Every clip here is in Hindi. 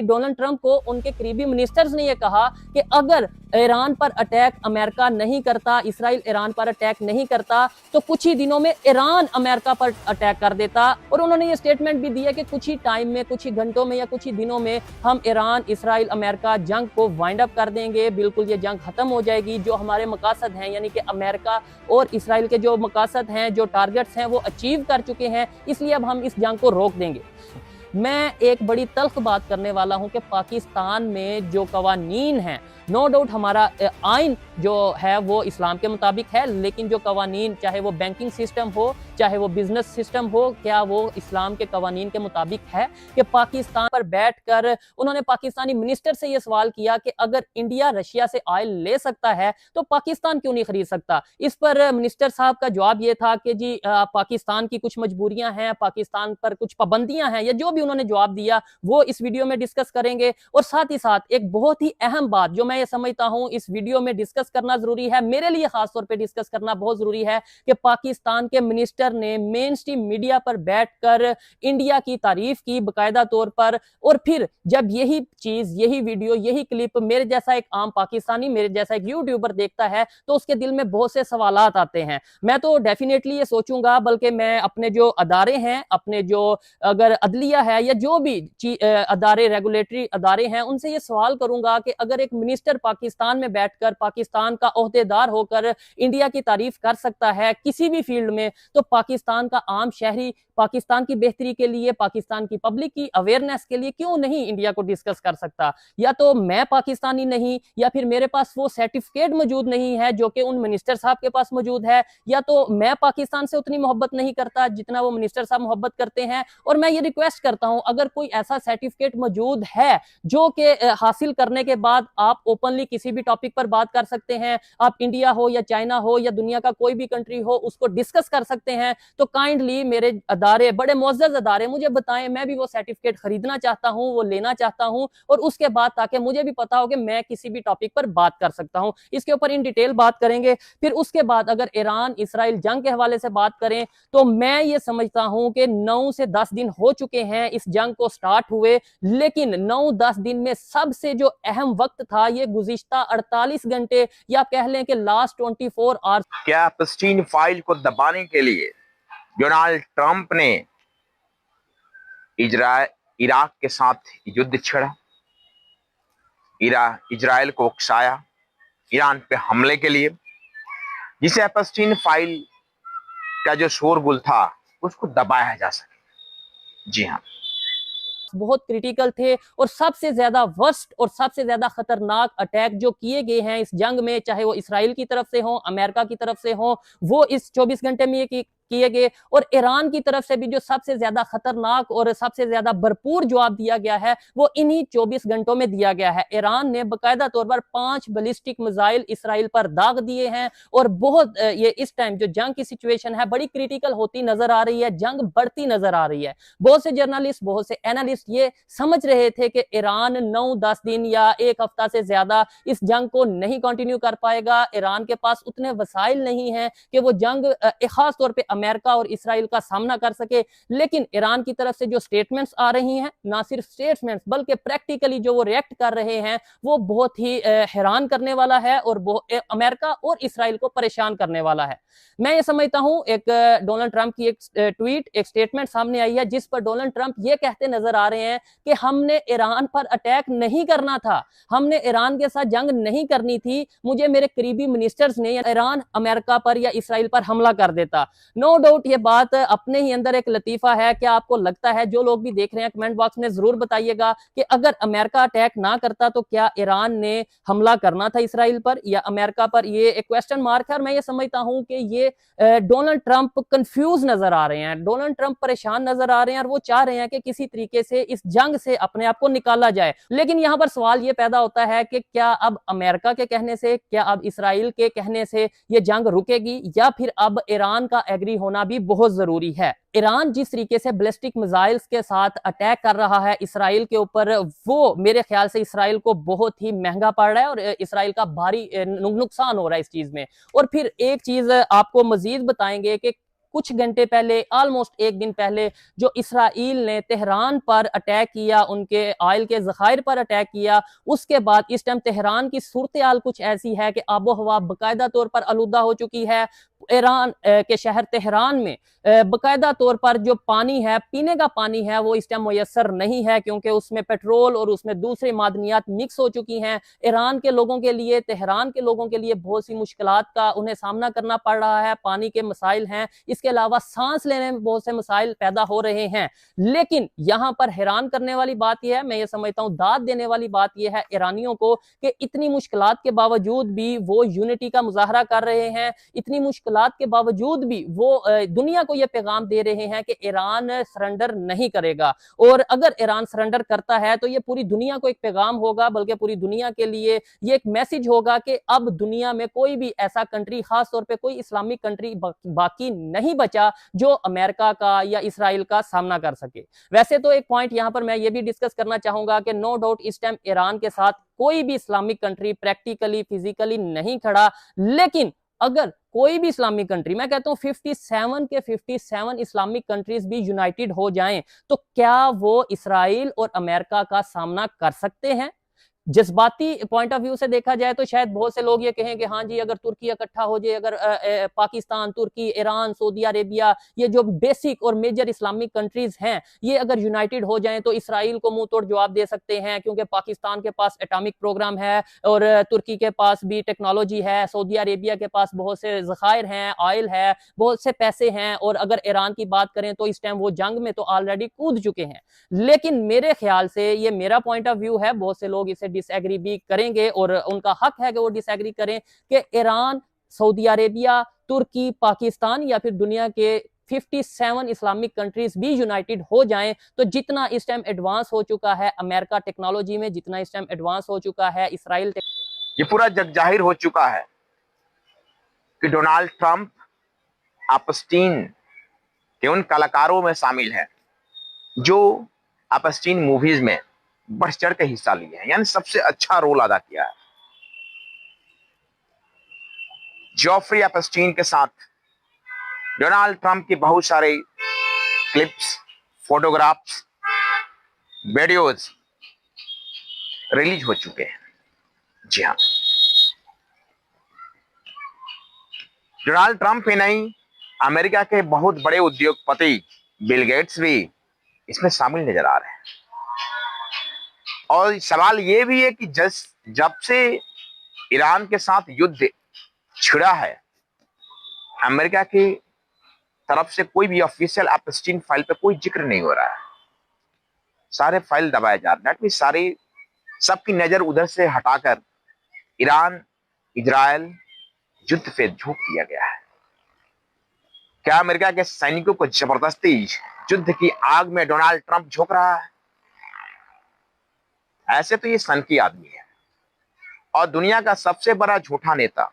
डोनाल्ड ट्रंप को उनके करीबी मिनिस्टर्स ने यह कहा कि अगर ईरान पर अटैक अमेरिका नहीं करता, इसराइल ईरान पर अटैक नहीं करता, तो कुछ ही दिनों में ईरान अमेरिका पर अटैक कर देता। और उन्होंने ये स्टेटमेंट भी दिया कि कुछ ही टाइम में, कुछ ही घंटों में या कुछ ही दिनों में हम ईरान, इसराइल, अमेरिका जंग को वाइंड अप कर देंगे, बिल्कुल ये जंग खत्म हो जाएगी। जो हमारे मकासद हैं, यानी कि अमेरिका और इसराइल के जो मकासद हैं, जो टारगेट्स हैं, वो अचीव कर चुके हैं, इसलिए अब हम इस जंग को रोक देंगे। मैं एक बड़ी तल्ख बात करने वाला हूं कि पाकिस्तान में जो कवानीन हैं, नो डाउट हमारा आइन जो है वो इस्लाम के मुताबिक है, लेकिन जो कवानीन, चाहे वो बैंकिंग सिस्टम हो, चाहे वो बिजनेस सिस्टम हो, क्या वो इस्लाम के कवानीन के मुताबिक है? कि पाकिस्तान पर बैठकर उन्होंने पाकिस्तानी मिनिस्टर से ये सवाल किया कि अगर इंडिया रशिया से ऑयल ले सकता है तो पाकिस्तान क्यों नहीं खरीद सकता? इस पर मिनिस्टर साहब का जवाब ये था कि जी पाकिस्तान की कुछ मजबूरियां हैं, पाकिस्तान पर कुछ पाबंदियां हैं, या जो भी उन्होंने जवाब दिया वो इस वीडियो में डिस्कस करेंगे। और साथ ही साथ एक बहुत ही अहम बात जो मैं ये समझता हूं इस वीडियो में डिस्कस करना जरूरी है, मेरे लिए खासतौर पे डिस्कस करना बहुत जरूरी है, कि पाकिस्तान के मिनिस्टर ने मेन स्ट्रीम मीडिया पर बैठकर इंडिया की तारीफ की बाकायदा तौर पर। और फिर जब यही चीज, यही वीडियो, यही क्लिप मेरे जैसा एक आम पाकिस्तानी, मेरे जैसा एक यूट्यूबर देखता है तो उसके दिल में बहुत से सवालात आते हैं। मैं तो डेफिनेटली ये सोचूंगा, बल्कि मैं अपने जो अदारे हैं, अपने जो अगर अदलिया है या जो भी अदारे, रेगुलेटरी अदारे हैं, उनसे ये सवाल करूंगा कि अगर एक मिनिस्टर पाकिस्तान में बैठकर, पाकिस्तान का ओहदेदार होकर इंडिया की तारीफ कर सकता है किसी भी फील्ड में, तो पाकिस्तान का आम शहरी पाकिस्तान की बेहतरी के लिए, पाकिस्तान की पब्लिक की अवेयरनेस के लिए क्यों नहीं इंडिया को डिस्कस कर सकता? या तो मैं पाकिस्तानी नहीं, या फिर मेरे पास वो सर्टिफिकेट मौजूद नहीं है जो कि उन मिनिस्टर साहब के पास मौजूद है, या तो मैं पाकिस्तान से उतनी मोहब्बत नहीं करता जितना वो मिनिस्टर साहब मोहब्बत करते हैं। और मैं ये रिक्वेस्ट करता हूं, अगर कोई ऐसा सर्टिफिकेट मौजूद है जो कि हासिल करने के बाद आप ओपनली किसी भी टॉपिक पर बात कर सकते हैं, आप इंडिया हो या चाइना हो या दुनिया का कोई भी कंट्री हो, उसको डिस्कस कर सकते हैं, तो काइंडली मेरे अदारे, बड़े मुअज़्ज़ज़ अदारे, मुझे बताएं। मैं भी वो सर्टिफिकेट खरीदना चाहता हूं, वो लेना चाहता हूं, और उसके बाद ताकि मुझे भी पता हो कि मैं किसी भी टॉपिक पर बात कर सकता हूं। इसके ऊपर इन डिटेल बात करेंगे। फिर उसके बाद अगर ईरान इसराइल जंग के हवाले से बात करें, तो मैं ये समझता हूं कि 9 से 10 दिन हो चुके हैं इस जंग को स्टार्ट हुए, लेकिन 9-10 दिन में सबसे जो अहम वक्त था ये गुज़िश्ता 48 घंटे, या कह लें कि लास्ट 24 आवर्स। क्या एप्स्टीन फाइल को दबाने के लिए डोनाल्ड ट्रंप ने इराक के साथ युद्ध छेड़ा, इजराइल को उकसाया ईरान पे हमले के लिए, जिसे एप्स्टीन फाइल का जो शोरगुल था उसको दबाया जा सके? जी हाँ, बहुत क्रिटिकल थे, और सबसे ज्यादा वर्स्ट और सबसे ज्यादा खतरनाक अटैक जो किए गए हैं इस जंग में, चाहे वो इसराइल की तरफ से हो, अमेरिका की तरफ से हो, वो इस 24 घंटे में किए गए। और ईरान की तरफ से भी जो सबसे ज्यादा खतरनाक और सबसे ज्यादा भरपूर जवाब दिया गया है वो इन्हीं 24 घंटों में दिया गया है। ईरान ने बाकायदा तौर पर 5 बैलिस्टिक मिसाइल इसराइल पर दाग दिए हैं, और बहुत ये इस टाइम जो जंग की सिचुएशन है बड़ी क्रिटिकल होती नजर आ रही है, जंग बढ़ती नजर आ रही है। बहुत से जर्नलिस्ट, बहुत से एनालिस्ट ये समझ रहे थे कि ईरान 9-10 दिन या एक हफ्ता से ज्यादा इस जंग को नहीं कंटिन्यू कर पाएगा। ईरान के पास उतने वसाइल नहीं है कि वो जंग खास तौर पर अमेरिका और इसराइल का सामना कर सके। लेकिन ईरान की तरफ से जो स्टेटमेंट्स आ रही हैं, ना सिर्फ स्टेटमेंट्स बल्कि प्रैक्टिकली जो वो रिएक्ट कर रहे हैं, वो बहुत ही हैरान करने वाला है और अमेरिका और इसराइल को परेशान करने वाला है। मैं ये समझता हूं, एक डोनाल्ड ट्रंप की एक ट्वीट, एक स्टेटमेंट सामने आई है जिस पर डोनाल्ड ट्रंप ये कहते नजर आ रहे हैं कि हमने ईरान पर अटैक नहीं करना था, हमने ईरान के साथ जंग नहीं करनी थी, मुझे मेरे करीबी मिनिस्टर्स ने ईरान अमेरिका पर या इसराइल पर हमला कर देता। नो डाउट ये बात अपने ही अंदर एक लतीफा है। क्या आपको लगता है, जो लोग भी देख रहे हैं कमेंट बॉक्स में जरूर बताइएगा, कि अगर अमेरिका अटैक ना करता तो क्या ईरान ने हमला करना था इसराइल पर या अमेरिका पर? ये एक क्वेश्चन मार्क है। और मैं ये समझता हूं कि ये डोनाल्ड ट्रंप कंफ्यूज नजर आ रहे हैं, डोनाल्ड ट्रंप परेशान नजर आ रहे हैं, और वो चाह रहे हैं कि किसी तरीके से इस जंग से अपने आप को निकाला जाए। लेकिन यहां पर सवाल ये पैदा होता है कि क्या अब अमेरिका के कहने से, क्या अब इसराइल के कहने से ये जंग रुकेगी, या फिर अब ईरान का एग्री होना भी बहुत जरूरी है? ईरान जिस तरीके से बैलिस्टिक मिसाइल्स के साथ अटैक कर रहा है इसराइल के ऊपर, वो मेरे ख्याल से इसराइल को बहुत ही महंगा पड़ रहा है, और इसराइल का भारी नुकसान हो रहा है इस चीज में। और फिर एक चीज आपको मजीद बताएंगे कि कुछ घंटे पहले, ऑलमोस्ट एक दिन पहले, जो इसराइल ने तेहरान पर अटैक किया, उनके ऑयल के जखायर पर अटैक किया, उसके बाद इस टाइम तेहरान की सूरत हाल कुछ ऐसी है कि आबो हवा बाकायदा तौर पर आलूदा हो चुकी है। ईरान के शहर तेहरान में बाकायदा तौर पर जो पानी है, पीने का पानी है, वो इस टाइम मुयसर नहीं है, क्योंकि उसमें पेट्रोल और उसमें दूसरे मादनियात मिक्स हो चुकी हैं। ईरान के लोगों के लिए, तेहरान के लोगों के लिए बहुत सी मुश्किलात का उन्हें सामना करना पड़ रहा है। पानी के मसाइल हैं, इसके अलावा सांस लेने में बहुत से मसाइल पैदा हो रहे हैं। लेकिन यहां पर हैरान करने वाली बात यह है, मैं ये समझता हूं दाद देने वाली बात यह है ईरानियों को, कि इतनी मुश्किलात के बावजूद भी वो यूनिटी का मुजाहरा कर रहे हैं। इतनी मुश्किलात के बावजूद भी वो दुनिया को यह पैगाम दे रहे हैं कि ईरान सरेंडर नहीं करेगा, और अगर ईरान सरेंडर करता है तो ये पूरी दुनिया को एक पैगाम होगा, बल्कि पूरी दुनिया के लिए ये एक मैसेज होगा कि अब दुनिया में कोई भी ऐसा कंट्री, खास तौर पे कोई इस्लामिक कंट्री बाकी नहीं बचा जो अमेरिका का या इसराइल का सामना कर सके। वैसे तो एक पॉइंट यहां पर मैं ये भी डिस्कस करना चाहूंगा कि नो डाउट इस टाइम ईरान के साथ कोई भी इस्लामिक कंट्री प्रैक्टिकली, फिजिकली नहीं खड़ा, लेकिन अगर कोई भी इस्लामिक कंट्री, मैं कहता हूं 57 के 57 इस्लामिक कंट्रीज भी यूनाइटेड हो जाएं, तो क्या वो इसराइल और अमेरिका का सामना कर सकते हैं? जज्बाती पॉइंट ऑफ व्यू से देखा जाए तो शायद बहुत से लोग ये कहें कि हाँ जी, अगर तुर्की इकट्ठा हो जाए, अगर पाकिस्तान, तुर्की, ईरान, सऊदी अरेबिया, ये जो बेसिक और मेजर इस्लामिक कंट्रीज हैं, ये अगर यूनाइटेड हो जाएं तो इसराइल को मुंह तोड़ जवाब दे सकते हैं, क्योंकि पाकिस्तान के पास एटॉमिक प्रोग्राम है और तुर्की के पास भी टेक्नोलॉजी है, सऊदी अरेबिया के पास बहुत से जखायर हैं, ऑयल है, बहुत से पैसे हैं, और अगर ईरान की बात करें तो इस टाइम वो जंग में तो ऑलरेडी कूद चुके हैं। लेकिन मेरे ख्याल से, ये मेरा पॉइंट ऑफ व्यू है, बहुत से लोग इसे डिसएग्री भी करेंगे और उनका हक है कि वो डिसएग्री करें, कि ईरान, सऊदी अरेबिया, तुर्की, पाकिस्तान या फिर दुनिया के 57 इस्लामिक कंट्रीज भी यूनाइटेड हो जाएं, तो जितना इस टाइम एडवांस हो चुका है अमेरिका टेक्नोलॉजी में, जितना इस टाइम एडवांस हो चुका है इसराइल, ये पूरा जग जाहिर हो चुका है कि डोनाल्ड ट्रंप एपस्टीन के उन कलाकारों में शामिल है जो एपस्टीन मूवीज में बढ़ चढ़ के हिस्सा लिए हैं, यानी सबसे अच्छा रोल अदा किया है। जॉफ्री एपस्टीन के साथ डोनाल्ड ट्रंप की बहुत सारे क्लिप्स, फोटोग्राफ्स, वीडियोज रिलीज हो चुके हैं। जी हाँ, डोनाल्ड ट्रंप ही नहीं, अमेरिका के बहुत बड़े उद्योगपति बिल गेट्स भी इसमें शामिल नजर आ रहे हैं। और सवाल यह भी है कि जब से ईरान के साथ युद्ध छिड़ा है, अमेरिका की तरफ से कोई भी ऑफिशियल एपस्टीन फाइल पे कोई जिक्र नहीं हो रहा है। सारे फाइल दबाए जा रहे हैं, सारी सबकी नजर उधर से हटाकर ईरान इजराइल युद्ध पे झोंक दिया गया है। क्या अमेरिका के सैनिकों को जबरदस्ती युद्ध की आग में डोनाल्ड ट्रंप झोंक रहा है? ऐसे तो ये सनकी आदमी है और दुनिया का सबसे बड़ा झूठा नेता,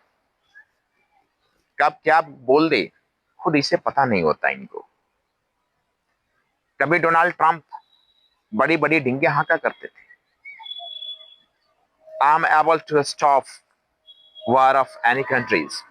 कब क्या बोल दे खुद इसे पता नहीं होता इनको। कभी डोनाल्ड ट्रंप बड़ी बड़ी डिंगे हाँका करते थे, I am able to stop war of any countries,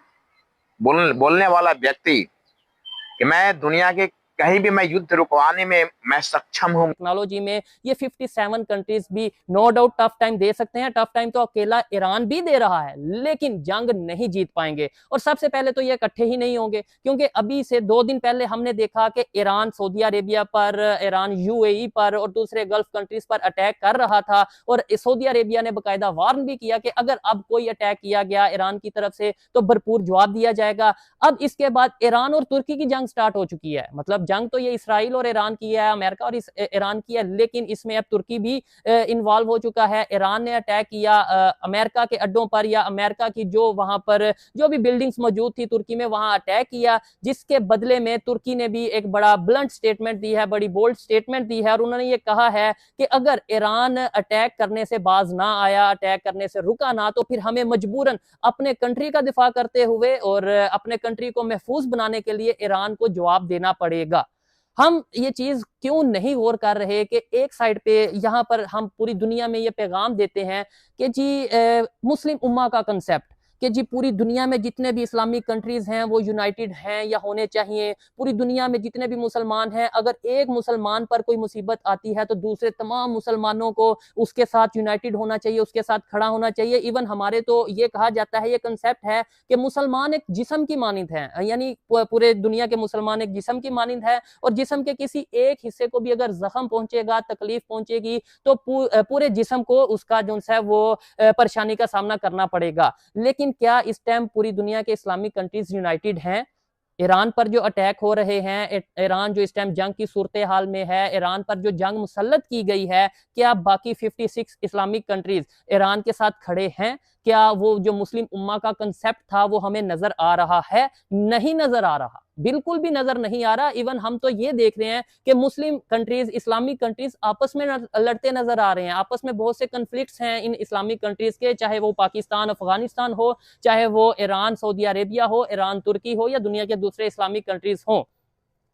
बोलने वाला व्यक्ति कि मैं दुनिया के कहीं भी मैं युद्ध रुकवाने में मैं सक्षम हूं। टेक्नोलॉजी में ये 57 कंट्रीज भी नो डाउट टफ टाइम दे सकते हैं। टफ टाइम तो अकेला ईरान भी दे रहा है, लेकिन जंग नहीं जीत पाएंगे। और सबसे पहले तो ये इकट्ठे ही नहीं होंगे, क्योंकि अभी से 2 दिन पहले हमने देखा कि ईरान सऊदी अरेबिया पर, ईरान यूएई पर और दूसरे गल्फ कंट्रीज पर अटैक कर रहा था, और सऊदी अरेबिया ने बाकायदा वार्न भी किया कि अगर अब कोई अटैक किया गया ईरान की तरफ से तो भरपूर जवाब दिया जाएगा। अब इसके बाद ईरान और तुर्की की जंग स्टार्ट हो चुकी है। मतलब जंग तो ये इसराइल और ईरान की है, अमेरिका और ईरान की है, लेकिन इसमें अब तुर्की भी इन्वॉल्व हो चुका है। ईरान ने अटैक किया अमेरिका के अड्डों पर, या अमेरिका की जो वहां पर जो भी बिल्डिंग्स मौजूद थी तुर्की में, वहां अटैक किया, जिसके बदले में तुर्की ने भी एक बड़ा ब्लंट स्टेटमेंट दी है, बड़ी बोल्ड स्टेटमेंट दी है, और उन्होंने ये कहा है कि अगर ईरान अटैक करने से बाज ना आया, अटैक करने से रुका ना, तो फिर हमें मजबूरन अपने कंट्री का दिफा करते हुए और अपने कंट्री को महफूज बनाने के लिए ईरान को जवाब देना पड़ेगा। हम ये चीज क्यों नहीं गौर कर रहे कि एक साइड पे यहाँ पर हम पूरी दुनिया में ये पैगाम देते हैं कि जी मुस्लिम उम्मा का कंसेप्ट, कि जी पूरी दुनिया में जितने भी इस्लामिक कंट्रीज हैं वो यूनाइटेड हैं या होने चाहिए। पूरी दुनिया में जितने भी मुसलमान हैं, अगर एक मुसलमान पर कोई मुसीबत आती है तो दूसरे तमाम मुसलमानों को उसके साथ यूनाइटेड होना चाहिए, उसके साथ खड़ा होना चाहिए। इवन हमारे तो ये कहा जाता है, ये कंसेप्ट है कि मुसलमान एक जिस्म की मानिंद है, यानी पूरे दुनिया के मुसलमान एक जिस्म की मानिंद है, और जिस्म के किसी एक हिस्से को भी अगर जख्म पहुंचेगा, तकलीफ पहुंचेगी, तो पूरे जिस्म को उसका जो है वो परेशानी का सामना करना पड़ेगा। लेकिन क्या इस टाइम पूरी दुनिया के इस्लामिक कंट्रीज यूनाइटेड हैं? ईरान पर जो अटैक हो रहे हैं, ईरान जो इस टाइम जंग की सूरत हाल में है, ईरान पर जो जंग मुसल्लत की गई है, क्या बाकी 56 इस्लामिक कंट्रीज ईरान के साथ खड़े हैं? क्या वो जो मुस्लिम उम्मा का कंसेप्ट था वो हमें नजर आ रहा है? नहीं नजर आ रहा, बिल्कुल भी नजर नहीं आ रहा। इवन हम तो ये देख रहे हैं कि मुस्लिम कंट्रीज, इस्लामिक कंट्रीज आपस में लड़ते नजर आ रहे हैं। आपस में बहुत से कन्फ्लिक्ट्स हैं इन इस्लामिक कंट्रीज के, चाहे वो पाकिस्तान अफगानिस्तान हो, चाहे वो ईरान सऊदी अरेबिया हो, ईरान तुर्की हो, या दुनिया के दूसरे इस्लामिक कंट्रीज हो।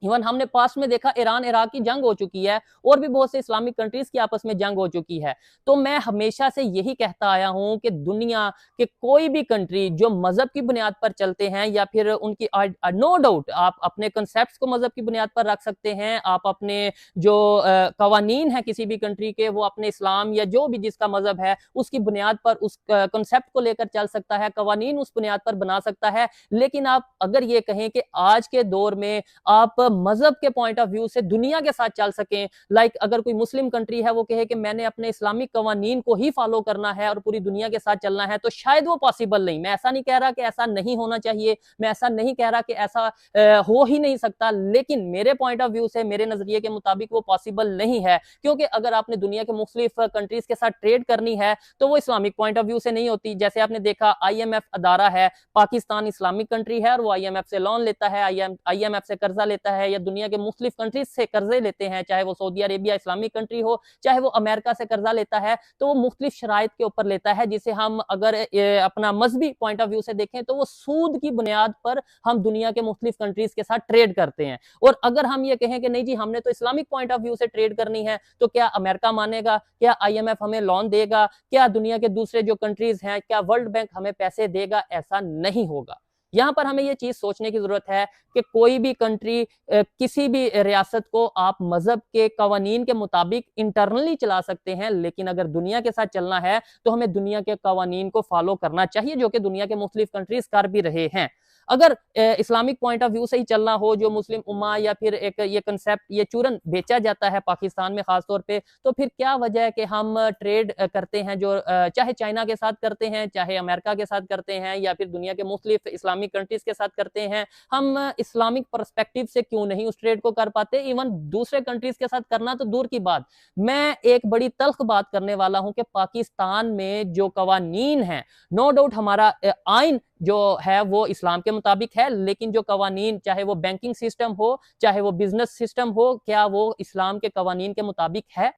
इवन हमने पास्ट में देखा ईरान इराक की जंग हो चुकी है, और भी बहुत से इस्लामिक कंट्रीज की आपस में जंग हो चुकी है। तो मैं हमेशा से यही कहता आया हूं कि दुनिया के कोई भी कंट्री जो मजहब की बुनियाद पर चलते हैं, या फिर उनकी नो डाउट आप अपने कंसेप्ट को मजहब की बुनियाद पर रख सकते हैं, आप अपने जो कवानीन है किसी भी कंट्री के, वो अपने इस्लाम या जो भी जिसका मजहब है उसकी बुनियाद पर उस कंसेप्ट को लेकर चल सकता है, कवानीन उस बुनियाद पर बना सकता है। लेकिन आप अगर ये कहें कि आज के दौर में आप मजहब के पॉइंट ऑफ व्यू से दुनिया के साथ चल सकें, लाइक अगर कोई मुस्लिम कंट्री है वो कहे कि मैंने अपने इस्लामिक कवानीन को ही फॉलो करना है और पूरी दुनिया के साथ चलना है, तो शायद वो पॉसिबल नहीं। मैं ऐसा नहीं कह रहा कि ऐसा नहीं होना चाहिए, मैं ऐसा नहीं कह रहा कि ऐसा हो ही नहीं सकता, लेकिन मेरे पॉइंट ऑफ व्यू से, मेरे नजरिए के मुताबिक वो पॉसिबल नहीं है। क्योंकि अगर आपने दुनिया के मुख्तलिफ कंट्रीज के साथ ट्रेड करनी है तो वो इस्लामिक पॉइंट ऑफ व्यू से नहीं होती। जैसे आपने देखा IMF अदारा है, पाकिस्तान इस्लामिक कंट्री है और वो IMF से लोन लेता है, IMF से कर्जा लेता है, या दुनिया के मुख्तलिफ कंट्रीज से कर्जे लेते हैं, चाहे वो सऊदी अरेबिया इस्लामिक कंट्री हो, चाहे वो अमेरिका से कर्जा लेता है, तो वो मुख्तलिफ शराइत के ऊपर लेता है, जिसे हम अगर अपना मजहबी पॉइंट ऑफ व्यू से देखें तो वो सूद की बुनियाद पर हम दुनिया के मुख्तलिफ कंट्रीज के साथ ट्रेड करते हैं। और अगर हम ये कहें कि नहीं जी हमने तो इस्लामिक पॉइंट ऑफ व्यू से ट्रेड करनी है, तो क्या अमेरिका मानेगा? क्या IMF हमें लोन देगा? क्या दुनिया के दूसरे जो कंट्रीज हैं, क्या वर्ल्ड बैंक हमें पैसे देगा? ऐसा नहीं होगा। यहां पर हमें यह चीज सोचने की जरूरत है कि कोई भी कंट्री, किसी भी रियासत को आप मजहब के कवानीन के मुताबिक इंटरनली चला सकते हैं, लेकिन अगर दुनिया के साथ चलना है तो हमें दुनिया के कवानीन को फॉलो करना चाहिए, जो कि दुनिया के मुख्तलिफ कंट्रीज कर भी रहे हैं। अगर इस्लामिक पॉइंट ऑफ व्यू से ही चलना हो, जो मुस्लिम उम्मा या फिर एक ये कंसेप्ट, ये चूरन बेचा जाता है पाकिस्तान में खासतौर पे, तो फिर क्या वजह है कि हम ट्रेड करते हैं, जो चाहे चाइना के साथ करते हैं, चाहे अमेरिका के साथ करते हैं, या फिर दुनिया के मुख्तलिफ इस्लामिक कंट्रीज के साथ करते हैं, हम इस्लामिक पर्सपेक्टिव से क्यों नहीं उस ट्रेड को कर पाते? इवन दूसरे कंट्रीज के साथ करना तो दूर की बात, मैं एक बड़ी तल्ख बात करने वाला हूं कि पाकिस्तान में जो कवानीन है, नो डाउट हमारा आइन जो है वो इस्लाम के मुताबिक है, लेकिन जो कवानीन, चाहे वो बैंकिंग सिस्टम हो, चाहे वो बिजनेस सिस्टम हो, क्या वो इस्लाम के कवानीन के मुताबिक है?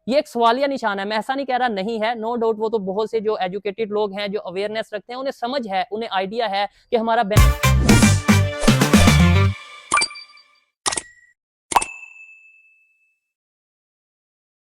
ये एक सवालिया निशान है। मैं ऐसा नहीं कह रहा नहीं है, नो डाउट वो तो बहुत से जो एजुकेटेड लोग हैं, जो अवेयरनेस रखते हैं, उन्हें समझ है, उन्हें आइडिया है कि हमारा बैंक